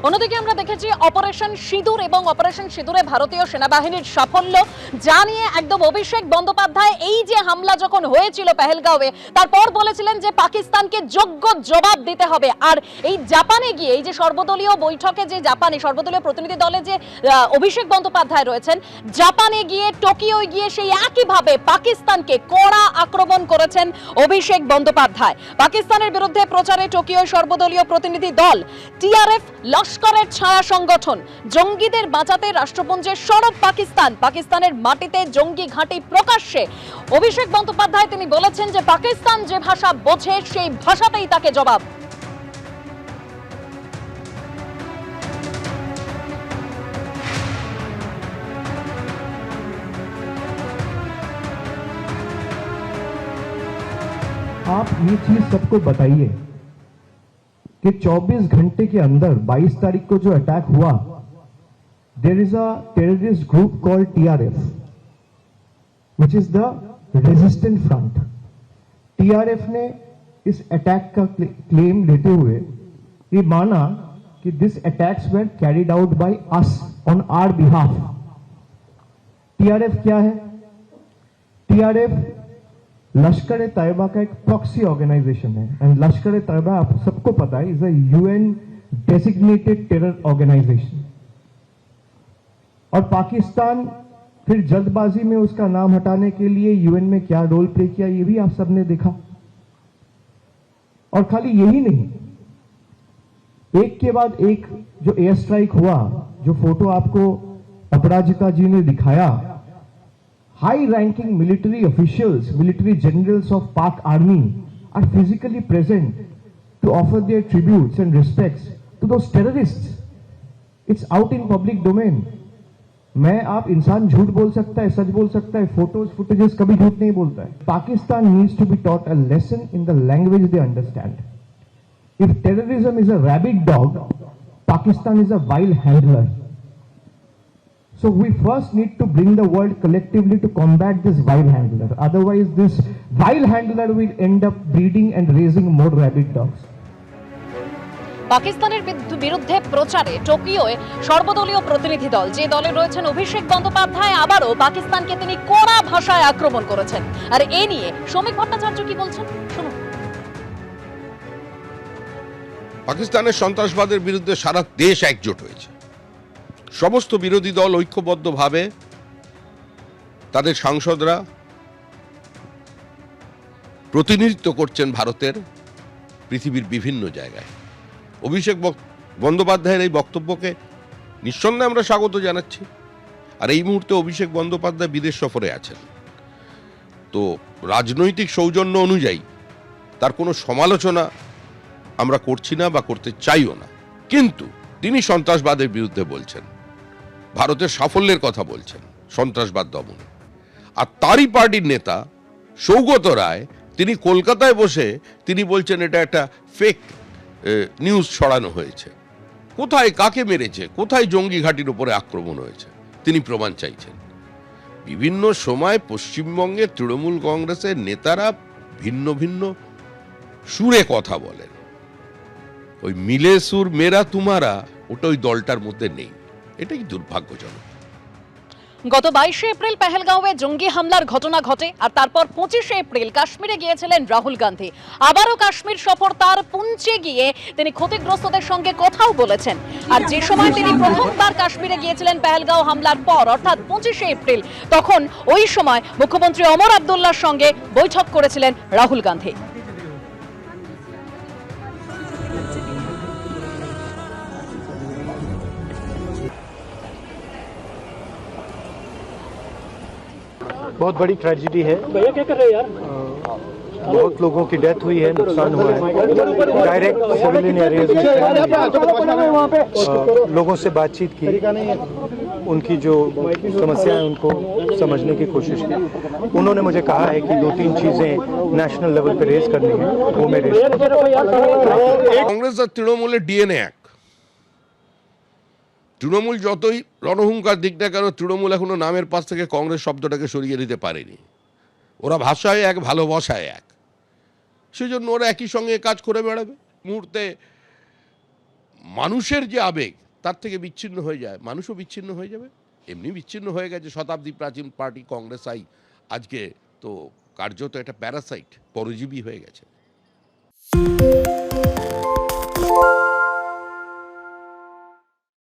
অন্যদিকে আমরা দেখেছি অপারেশন সিঁদুর এবং অপারেশন সিঁদুরে ভারতীয় সেনাবাহিনীর সাফল্য, যা নিয়ে একদম অভিষেক বন্দ্যোপাধ্যায় এই যে হামলা যখন হয়েছিল পেহেলগাঁওয়ে, তারপর বলেছিলেন যে পাকিস্তানকে যোগ্য জবাব দিতে হবে। আর এই জাপানে গিয়ে, এই যে সর্বদলীয় বৈঠকে যে জাপানে সর্বদলীয় প্রতিনিধি দলে যে অভিষেক বন্দ্যোপাধ্যায় রয়েছেন, জাপানে গিয়ে টোকিওয় গিয়ে সেই একইভাবে পাকিস্তানকে কড়া আক্রমণ করেছেন অভিষেক বন্দ্যোপাধ্যায়। পাকিস্তানের বিরুদ্ধে প্রচারে টোকিওয় সর্বদলীয় প্রতিনিধি দল, টিআরএফ লস্করের ছায়া সংগঠন, জঙ্গিদের বাঁচাতে রাষ্ট্রপুঞ্জে সরব পাকিস্তান, পাকিস্তানের মাটিতে জঙ্গি ঘাঁটি প্রকাশ্যে। অভিষেক বন্দ্যোপাধ্যায় তিনি বলেছেন যে পাকিস্তান যে ভাষা বোঝে সেই ভাষাতেই তাকে জবাব। आप ये चीज सबको बताइए कि 24 घंटे के अंदर 22 तारीख को जो अटैक हुआ, there is a terrorist group called TRF which is the resistant front. TRF ने इस अटैक का क्लेम लेते हुए ये माना कि this attacks were carried out by us on our behalf. TRF क्या है? टीआरएफ लश्कर ए तैयबा का एक प्रॉक्सी ऑर्गेनाइजेशन है, एंड लश्कर ए तैयबा आप सबको पता है is a UN designated terror organisation. और पाकिस्तान फिर जल्दबाजी में उसका नाम हटाने के लिए यूएन में क्या रोल प्ले किया ये भी आप सबने देखा। और खाली यही नहीं, एक के बाद एक जो एयर स्ट्राइक हुआ, जो फोटो आपको अपराजिता जी ने दिखाया, high ranking military officials, military generals of Pak army are physically present to offer their tributes and respects to those terrorists. It's out in public domain. मैं आप इंसान झूठ बोल सकता है, सच बोल सकता है, फोटोज फुटेजेस कभी झूठ नहीं बोलता है। Pakistan needs to be taught a lesson in the language they understand. If terrorism is a rabid dog, Pakistan is a wild handler. So we first need to bring the world collectively to combat this wild handler. Otherwise, this wild handler will end up breeding and raising more rabid dogs. পাকিস্তানের বিরুদ্ধে প্রচারে টোকিওয় সর্বদলীয় প্রতিনিধি দল, যে দলে রয়েছেন অভিষেক বন্দ্যোপাধ্যায়, আবারও পাকিস্তানকে তিনি কড়া ভাষায় আক্রমণ করেছেন। আর এ নিয়ে শ্রমিক ভট্টাচার্য কি বলছেন শুনুন। পাকিস্তানের সন্ত্রাসবাদের বিরুদ্ধে সারা দেশ একজোট হয়েছে। সমস্ত বিরোধী দল ঐক্যবদ্ধভাবে তাদের সাংসদরা প্রতিনিধিত্ব করছেন ভারতের পৃথিবীর বিভিন্ন জায়গায়। অভিষেক বন্দ্যোপাধ্যায়ের এই বক্তব্যকে নিঃসন্দেহে আমরা স্বাগত জানাচ্ছি। আর এই মুহূর্তে অভিষেক বন্দ্যোপাধ্যায় বিদেশ সফরে আছেন, তো রাজনৈতিক সৌজন্য অনুযায়ী তার কোনো সমালোচনা আমরা করছি না বা করতে চাইও না, কিন্তু তিনি সন্ত্রাসবাদের বিরুদ্ধে বলছেন, ভারতের সাফল্যের কথা বলছেন সন্ত্রাসবাদ দমনে। আর তারই পার্টির নেতা সৌগত রায় তিনি কলকাতায় বসে তিনি বলছেন এটা একটা ফেক নিউজ ছড়ানো হয়েছে। কোথায় কাকে মেরেছে, কোথায় জঙ্গি ঘাঁটির উপরে আক্রমণ হয়েছে তিনি প্রমাণ চাইছেন। বিভিন্ন সময় পশ্চিমবঙ্গের তৃণমূল কংগ্রেসের নেতারা ভিন্ন ভিন্ন সুরে কথা বলেন। ওই মিলে সুর মেরা তুমারা ওটা ওই দলটার মধ্যে নেই, এটাই দুর্ভাগ্যজনক। গত 22শে এপ্রিল পেহেলগাঁওয়ে জঙ্গি হামলার ঘটনা ঘটে, আর তারপর 25শে এপ্রিল কাশ্মীরে গিয়েছিলেন রাহুল গান্ধী। আবারও কাশ্মীর সফর তার, পুঞ্চে গিয়ে তিনি ক্ষতিগ্রস্তদের সঙ্গে কথাও বলেছেন। আর যে সময় তিনি প্রথমবার কাশ্মীরে গিয়েছিলেন পেহেলগাঁও হামলার পর, অর্থাৎ 25শে এপ্রিল, তখন ওই সময় মুখ্যমন্ত্রী ওমর আব্দুল্লাহর সঙ্গে বৈঠক করেছিলেন রাহুল গান্ধী। बहुत बड़ी ट्रेजेडी है। भैया क्या कर रहे हैं यार? बहुत लोगों की डेथ हुई है, नुकसान हुआ है। डायरेक्ट सिविलियन एरियाज में लोगों से बातचीत की, उनकी जो समस्या है उनको समझने की कोशिश की। उन्होंने मुझे कहा है कि 2-3 चीजें नेशनल लेवल पे रेज करनी है, वो मैं रेज कांग्रेस और तृणमूल डीएनए एक। তৃণমূল যতই রণহুঙ্কার দিক না কেন, তৃণমূল এখনো নামের পাশ থেকে কংগ্রেস শব্দটাকে সরিয়ে দিতে পারেনি। ওরা ভাষায় এক, ভালোবাসায় এক, সেজন্য ওরা একই সঙ্গে কাজ করে বেড়াবে। মুহূর্তে মানুষের যে আবেগ তার থেকে বিচ্ছিন্ন হয়ে যায়, মানুষও বিচ্ছিন্ন হয়ে যাবে। এমনি বিচ্ছিন্ন হয়ে গেছে শতাব্দী প্রাচীন পার্টি কংগ্রেস আজকে তো কার্যত একটা প্যারাসাইট, পরজীবী হয়ে গেছে।